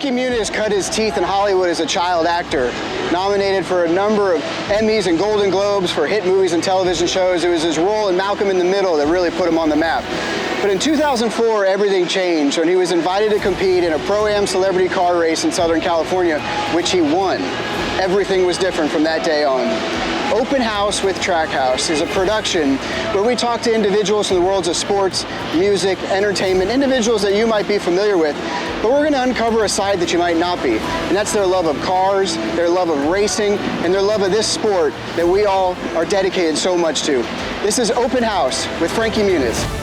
Frankie Muniz cut his teeth in Hollywood as a child actor, nominated for a number of Emmys and Golden Globes for hit movies and television shows. It was his role in Malcolm in the Middle that really put him on the map. But in 2004, everything changed when he was invited to compete in a Pro-Am celebrity car race in Southern California, which he won. Everything was different from that day on. Open House with Trackhouse is a production where we talk to individuals in the worlds of sports, music, entertainment, individuals that you might be familiar with, but we're going to uncover a side that you might not be, and that's their love of cars, their love of racing, and their love of this sport that we all are dedicated so much to. This is Open House with Frankie Muniz.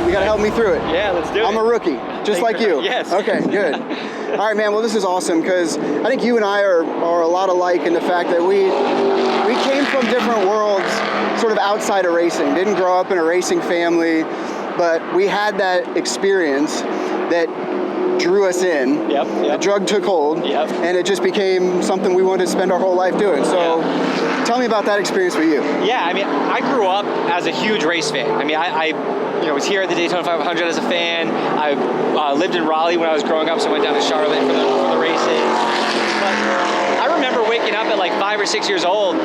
You gotta help me through it. Yeah, let's do it. I'm a rookie, just like you. Yes. Okay, good. All right, man, well, this is awesome because I think you and I are a lot alike in the fact that we came from different worlds sort of outside of racing. Didn't grow up in a racing family, but we had that experience that drew us in. Yep. The drug took hold. Yep. And it just became something we wanted to spend our whole life doing. So tell me about that experience with you. Yeah, I mean, I grew up as a huge race fan. I mean, I was here at the Daytona 500 as a fan. I lived in Raleigh when I was growing up, so I went down to Charlotte for the races. But I remember waking up at like 5 or 6 years old,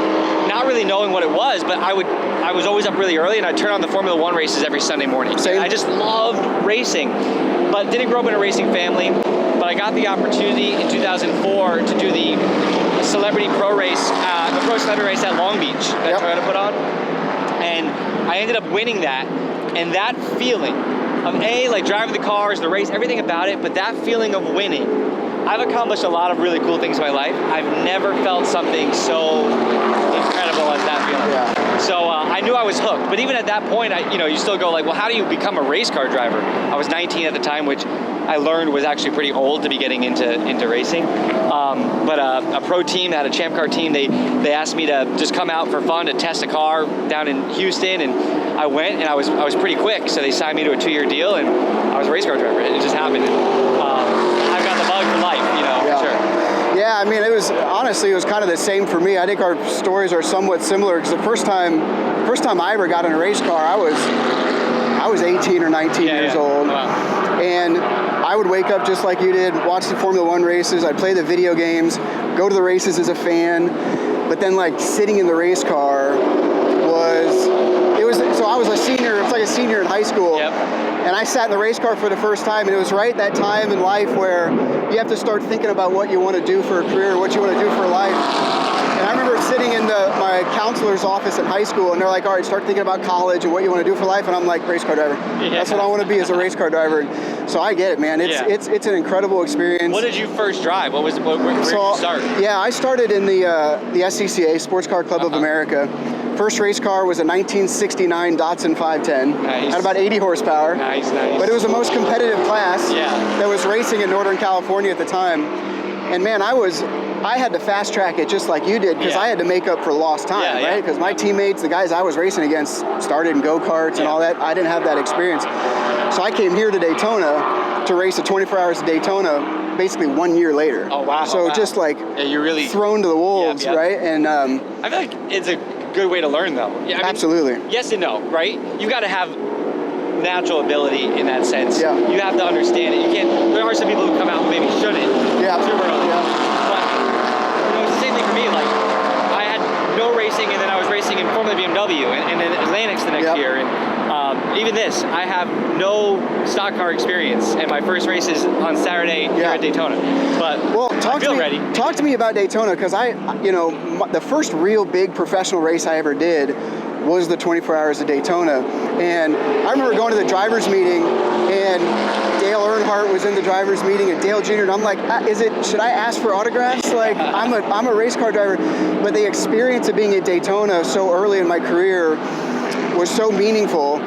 not really knowing what it was, but I was always up really early, and I'd turn on the Formula One races every Sunday morning. Same. I just loved racing, but didn't grow up in a racing family. But I got the opportunity in 2004 to do the celebrity pro race, the pro celebrity race at Long Beach that Toyota put on, and I ended up winning that. And that feeling of like driving the cars, the race, everything about it, but that feeling of winning. I've accomplished a lot of really cool things in my life. I've never felt something so incredible as that feeling. Yeah. So I knew I was hooked. But even at that point, you still go like, well, how do you become a race car driver? I was 19 at the time, which I learned was actually pretty old to be getting into racing. But a pro team, had a Champ Car team, they asked me to just come out for fun to test a car down in Houston, and I went, and I was pretty quick, so they signed me to a 2-year deal, and I was a race car driver. It just happened. I've got the bug for life, for sure. Yeah, I mean, it was kind of the same for me. I think our stories are somewhat similar because the first time I ever got in a race car, I was 18 or 19 years old. Wow. And I would wake up just like you did, watch the Formula One races, I'd play the video games, go to the races as a fan, but then like sitting in the race car so I was a senior, it was like a senior in high school. Yep. And I sat in the race car for the first time, and it was right that time in life where you have to start thinking about what you want to do for a career, what you want to do for life. And I remember sitting in my counselor's office in high school, and they're like, all right, start thinking about college and what you want to do for life. And I'm like, race car driver. Yeah. That's what I want to be, as a race car driver. So I get it, man. It's an incredible experience. What did you first drive? Where did you start? Yeah, I started in the SCCA, Sports Car Club of America. First race car was a 1969 Datsun 510. Nice. Had about 80 horsepower. Nice. But it was the most competitive class that was racing in Northern California at the time. And man, I had to fast track it just like you did, because I had to make up for lost time, right? Because my teammates, the guys I was racing against, started in go-karts and all that. I didn't have that experience. So I came here to Daytona to race the 24 Hours of Daytona basically 1 year later. Oh, wow. So just like you're really thrown to the wolves, right? And I feel like it's a good way to learn, though. Yeah, I mean, absolutely. Yes and no, right? You got to have natural ability in that sense. Yeah. You have to understand it. You can't. There are some people who come out who maybe shouldn't. Yeah. Super early. Yeah. But it's the same thing for me. Like, I had no racing, and then I was racing in Formula BMW and then Atlantics the next year. And even this, I have no stock car experience, and my first race is on Saturday here at Daytona. But I feel ready. Talk to me about Daytona, because the first real big professional race I ever did was the 24 Hours of Daytona. And I remember going to the driver's meeting, and Dale Earnhardt was in the driver's meeting, and Dale Jr., and I'm like, should I ask for autographs? Like, I'm a race car driver. But the experience of being at Daytona so early in my career was so meaningful.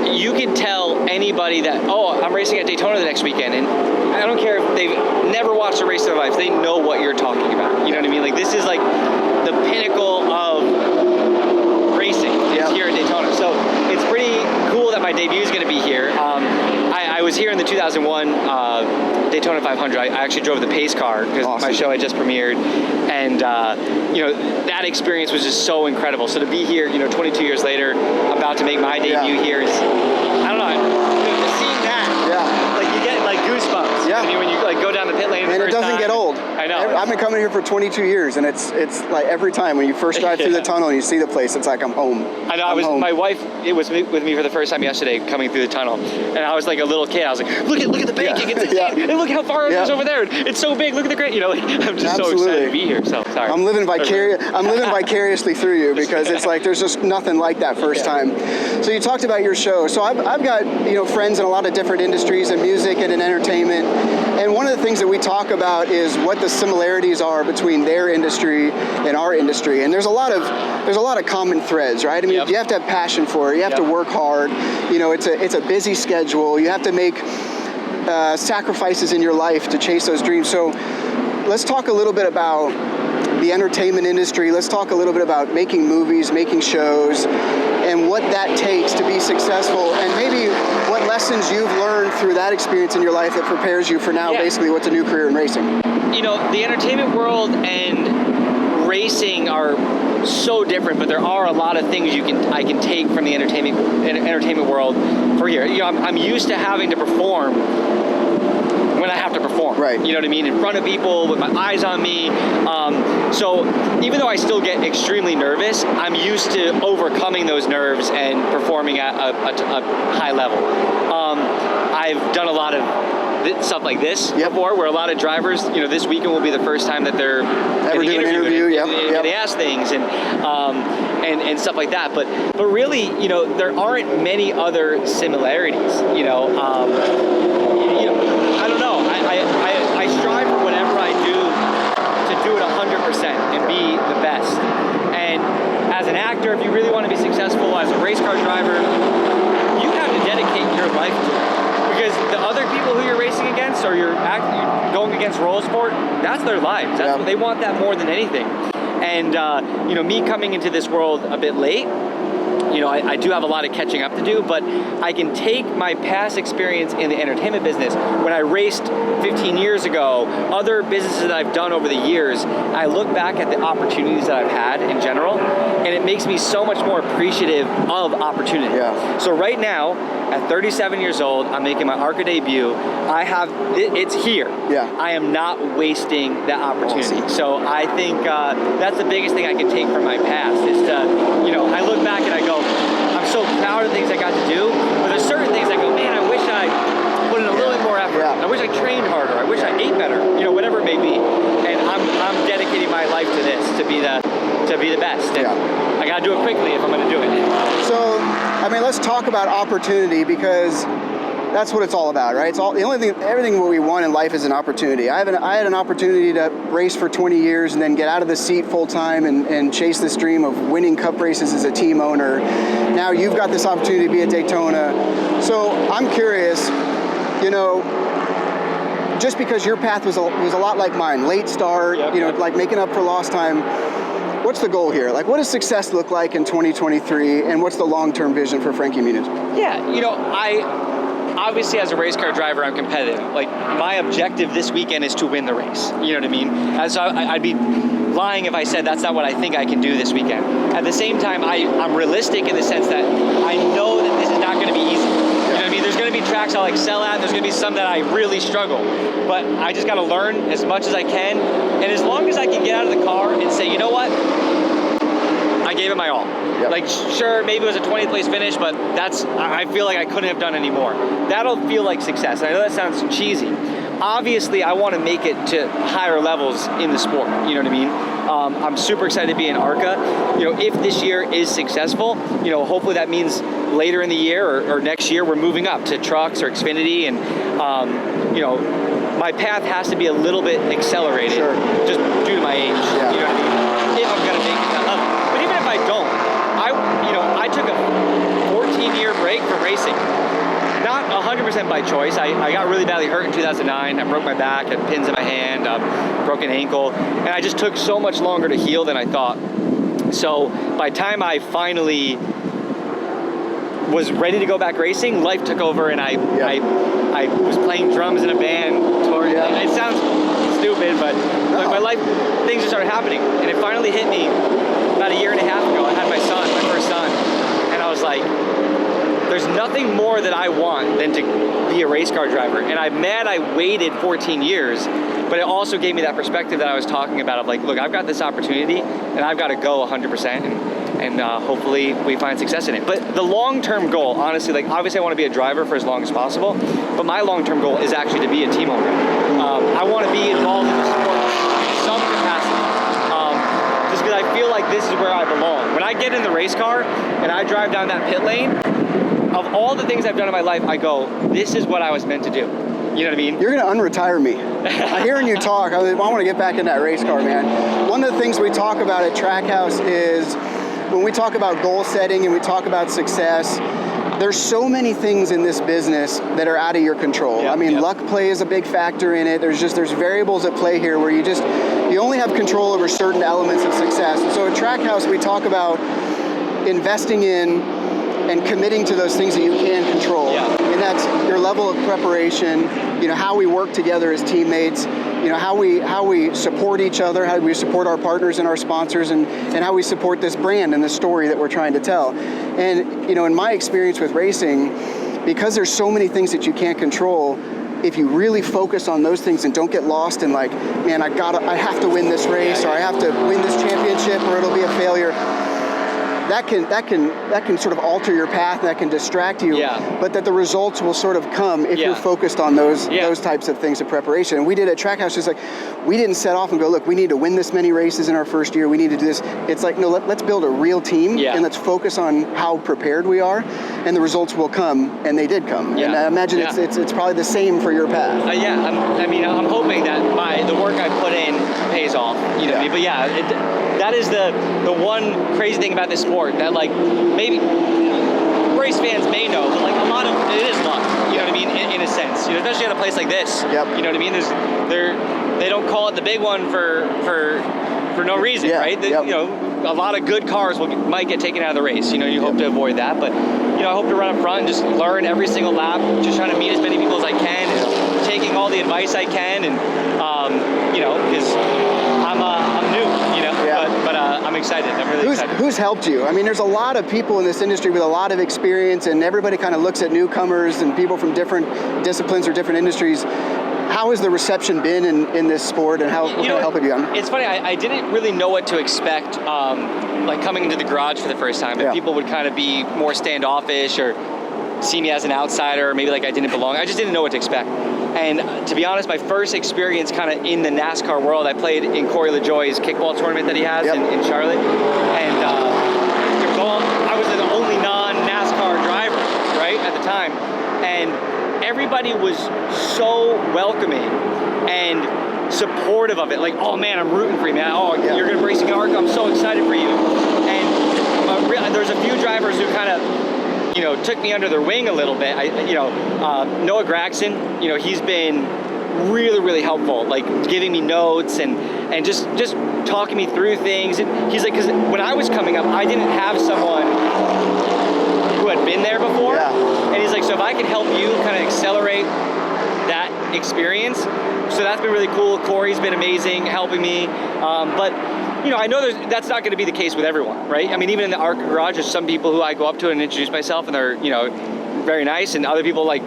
You can tell anybody that, I'm racing at Daytona the next weekend, and I don't care if they've never watched a race in their lives, they know what you're talking about. You know what I mean? Like, this is like the pinnacle of racing is here at Daytona. So it's pretty cool that my debut is going to be here. I was here in the 2001 Daytona 500. 500. I actually drove the pace car because Awesome. my show had just premiered, and that experience was just so incredible. So to be here, 22 years later, about to make my debut here is, I don't know, just seeing that, like you get like goosebumps. Yeah. When you like go down the pit lane. And it doesn't get old. I know. I've been coming here for 22 years, and it's like every time when you first drive through the tunnel and you see the place, it's like I'm home. I know. My wife, it was with me for the first time yesterday, coming through the tunnel, and I was like a little kid. I was like, look at the banking, it's insane. And look how far it is over there. It's so big. Look at the great. I'm just so excited to be here. So sorry. I'm living vicariously through you because it's like there's just nothing like that first time. So you talked about your show. So I've got friends in a lot of different industries, in music and in entertainment. And one of the things that we talk about is what the similarities are between their industry and our industry. And there's a lot of common threads, right? I mean, you have to have passion for it. You have to work hard. It's a busy schedule. You have to make sacrifices in your life to chase those dreams. So let's talk a little bit about the entertainment industry. Let's talk a little bit about making movies, making shows, and what that takes to be successful, and maybe what lessons you've learned through that experience in your life that prepares you for now, basically what's a new career in racing. The entertainment world and racing are so different, but there are a lot of things I can take from the entertainment world for here. I'm used to having to perform when I have to perform. Right. You know what I mean? In front of people, with my eyes on me. So even though I still get extremely nervous, I'm used to overcoming those nerves and performing at a high level. I've done a lot of stuff like this before, where a lot of drivers, this weekend will be the first time that they're ever doing an interview. They ask things and stuff like that. But really, there aren't many other similarities. I don't know. I strive for whatever I do to do it 100% and be the best. And as an actor, if you really want to be successful, as a race car driver, you have to dedicate your life to it. Because the other people who you're racing against, or you're going against roller sport, that's their lives. They want that more than anything. And me coming into this world a bit late, I do have a lot of catching up to do, but I can take my past experience in the entertainment business. When I raced 15 years ago, other businesses that I've done over the years, I look back at the opportunities that I've had in general, and it makes me so much more appreciative of opportunity. Yeah. So right now, at 37 years old, I'm making my ARCA debut. It's here. Yeah. I am not wasting that opportunity. Awesome. So I think that's the biggest thing I can take from my past is to, I look back and I go, I'm so proud of the things I got to do, but there's certain things I go, man, I wish I put in a little bit more effort. Yeah. I wish I trained harder. I wish I ate better. Whatever it may be. And I'm dedicating my life to this, to be the best. And I gotta do it quickly if I'm gonna do it. So, let's talk about opportunity, because that's what it's all about, right? Everything what we want in life is an opportunity. I had an opportunity to race for 20 years and then get out of the seat full time and chase this dream of winning cup races as a team owner. Now you've got this opportunity to be at Daytona. So I'm curious, just because your path was a lot like mine, late start, like making up for lost time. What's the goal here? Like, what does success look like in 2023, and what's the long-term vision for Frankie Muniz? Yeah, obviously as a race car driver, I'm competitive. Like, my objective this weekend is to win the race. You know what I mean? And so I'd be lying if I said that's not what I think I can do this weekend. At the same time, I'm realistic in the sense that I know that this is not going to be easy. You know what I mean? There's going to be tracks I'll excel at. There's going to be some that I really struggle. But I just got to learn as much as I can. And as long as I can get out of the car and say, you know what? I gave it my all. Yep. Like, sure, maybe it was a 20th place finish, but I feel like I couldn't have done any more. That'll feel like success. And I know that sounds cheesy. Obviously, I want to make it to higher levels in the sport. You know what I mean? I'm super excited to be in ARCA. If this year is successful, hopefully that means later in the year or next year we're moving up to trucks or Xfinity, and my path has to be a little bit accelerated, just due to my age. Yeah. You know what I mean? If I'm gonna make it that level. But even if I don't, I took a 14-year break from racing. Not 100% by choice. I got really badly hurt in 2009. I broke my back, had pins in my hand, broken ankle, and I just took so much longer to heal than I thought. So by the time I finally was ready to go back racing, life took over, and I I was playing drums in a band. It sounds stupid, but like my life, things just started happening. And it finally hit me about a year and a half ago. I had my first son, and I was like, there's nothing more that I want than to be a race car driver. And I'm mad I waited 14 years, but it also gave me that perspective that I was talking about of like, look, I've got this opportunity and I've got to go 100% and hopefully we find success in it. But the long-term goal, honestly, like obviously I want to be a driver for as long as possible, but my long-term goal is actually to be a team owner. I want to be involved in the sport in some capacity. Just because I feel like this is where I belong. When I get in the race car and I drive down that pit lane, of all the things I've done in my life, I go, this is what I was meant to do. You know what I mean? You're going to unretire me. Hearing you talk, I want to get back in that race car, man. One of the things we talk about at Trackhouse is when we talk about goal setting and we talk about success, there's so many things in this business that are out of your control. Luck play is a big factor in it. There's variables at play here where you only have control over certain elements of success. And so at Trackhouse, we talk about investing in and committing to those things that you can control. And that's your level of preparation, how we work together as teammates, how we support each other, how we support our partners and our sponsors, and how we support this brand and the story that we're trying to tell. And, in my experience with racing, because there's so many things that you can't control, if you really focus on those things and don't get lost in like, man, I have to win this race, or I have to win this championship, or it'll be a failure. That can sort of alter your path, that can distract you, but that the results will sort of come if you're focused on those types of things of preparation. And we did at Trackhouse, just like, we didn't set off and go, look, we need to win this many races in our first year, we need to do this. It's like, no, let's build a real team, and let's focus on how prepared we are, and the results will come, and they did come. And I imagine it's probably the same for your path. I'm hoping that the work I put in pays off, but that is the one crazy thing about this sport that like maybe race fans may know, but like a lot of it is luck. You know what I mean? In a sense, especially at a place like this. You know what I mean? They don't call it the big one for no reason, right? A lot of good cars might get taken out of the race. You hope to avoid that, but I hope to run up front and just learn every single lap, just trying to meet as many people as I can, and taking all the advice I can, and because I'm new, but I'm excited. I'm really excited. Who's helped you? There's a lot of people in this industry with a lot of experience, and everybody kind of looks at newcomers and people from different disciplines or different industries. How has the reception been in this sport, and what kind of help have you gotten? It's funny, I didn't really know what to expect, like coming into the garage for the first time. If people would kind of be more standoffish or see me as an outsider, maybe like I didn't belong. I just didn't know what to expect. And to be honest, my first experience kind of in the NASCAR world, I played in Corey LaJoie's kickball tournament that he has in Charlotte. And I was the only non-NASCAR driver, right, at the time. And everybody was so welcoming and supportive of it. Like, oh man, I'm rooting for you, man. Oh, you're going to be racing in ARCA. I'm so excited for you. And there's a few drivers who kind of took me under their wing a little bit. Noah Gragson, he's been really, really helpful, like giving me notes and just talking me through things. And he's like, because when I was coming up, I didn't have someone who had been there before. And he's like, so if I can help you kind of accelerate that experience, so that's been really cool. Corey's been amazing, helping me. But I know that's not going to be the case with everyone, right? Even in the ARCA garage, there's some people who I go up to and introduce myself, and they're, very nice, and other people like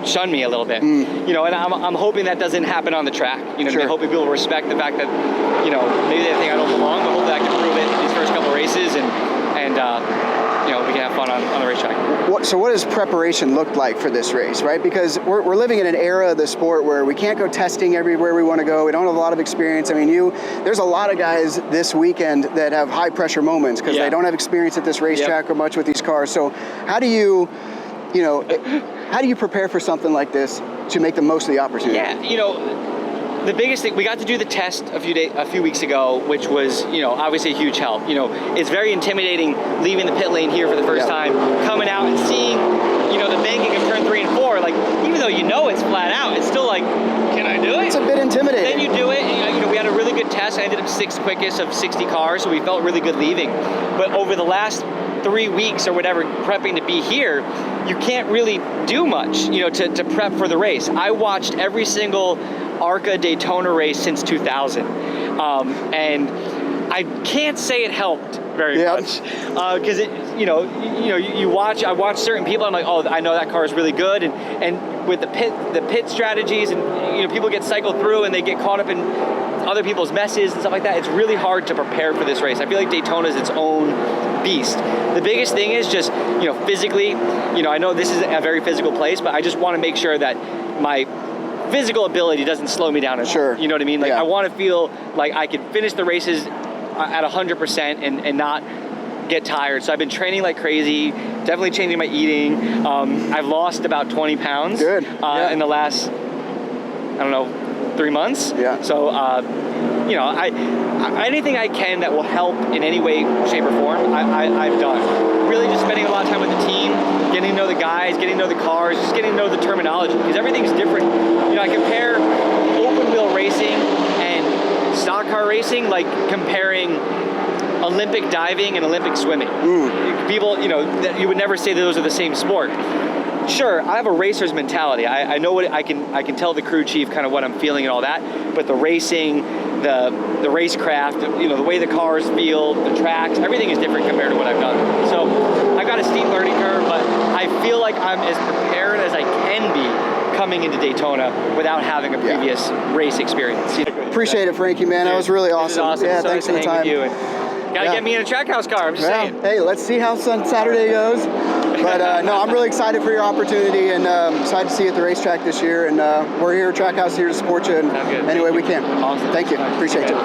shun me a little bit. And I'm hoping that doesn't happen on the track. I'm hoping people respect the fact that, maybe they think I don't belong, but hopefully I can prove it in these first couple races, and we can have fun on the racetrack. So what does preparation look like for this race, right? Because we're living in an era of the sport where we can't go testing everywhere we want to go. We don't have a lot of experience. There's a lot of guys this weekend that have high pressure moments because they don't have experience at this racetrack or much with these cars. So how do you prepare for something like this to make the most of the opportunity? The biggest thing, we got to do the test a few weeks ago, which was, obviously a huge help. It's very intimidating leaving the pit lane here for the first time, coming out and seeing, the banking of turn 3 and 4. Like, even though it's flat out, it's still like, can I do it? It's a bit intimidating. Then you do it. We had a really good test. I ended up 6th quickest of 60 cars, so we felt really good leaving. But over the last 3 weeks or whatever, prepping to be here, you can't really do much, to prep for the race. I watched every single ARCA Daytona race since 2000, and I can't say it helped very much, because I watch certain people. I'm like, oh, I know that car is really good, and with the pit strategies, and people get cycled through and they get caught up in other people's messes and stuff like that. It's really hard to prepare for this race. I feel like Daytona is its own beast. The biggest thing is just physically. I know this is a very physical place, but I just want to make sure that my physical ability doesn't slow me down. Sure. You know what I mean? Like I want to feel like I can finish the races at 100% and not get tired. So I've been training like crazy, definitely changing my eating. I've lost about 20 pounds Good. In the last, I don't know, 3 months. Yeah. So, anything I can that will help in any way, shape, or form, I've done. Really just spending a lot of time with the team, getting to know the guys, getting to know the cars, just getting to know the terminology, because everything's different. I compare open wheel racing and stock car racing like comparing Olympic diving and Olympic swimming. People, that you would never say that those are the same sport. Sure, I have a racer's mentality. I know what I can tell the crew chief kind of what I'm feeling and all that, but the racing, the racecraft, the way the cars feel, the tracks, everything is different compared to what I've done. So I've got a steep learning curve, but I feel like I'm as prepared as I can be coming into Daytona without having a previous race experience. Appreciate it, Frankie, man. That was really awesome. This is awesome. Yeah, So thanks for nice the to hang time. with you. Gotta get me in a track house car, I'm just saying. Hey, let's see how Saturday goes. But no, I'm really excited for your opportunity, and excited to see you at the racetrack this year. And we're here at Trackhouse here to support you in any way we can. Awesome. Thank you. Appreciate it.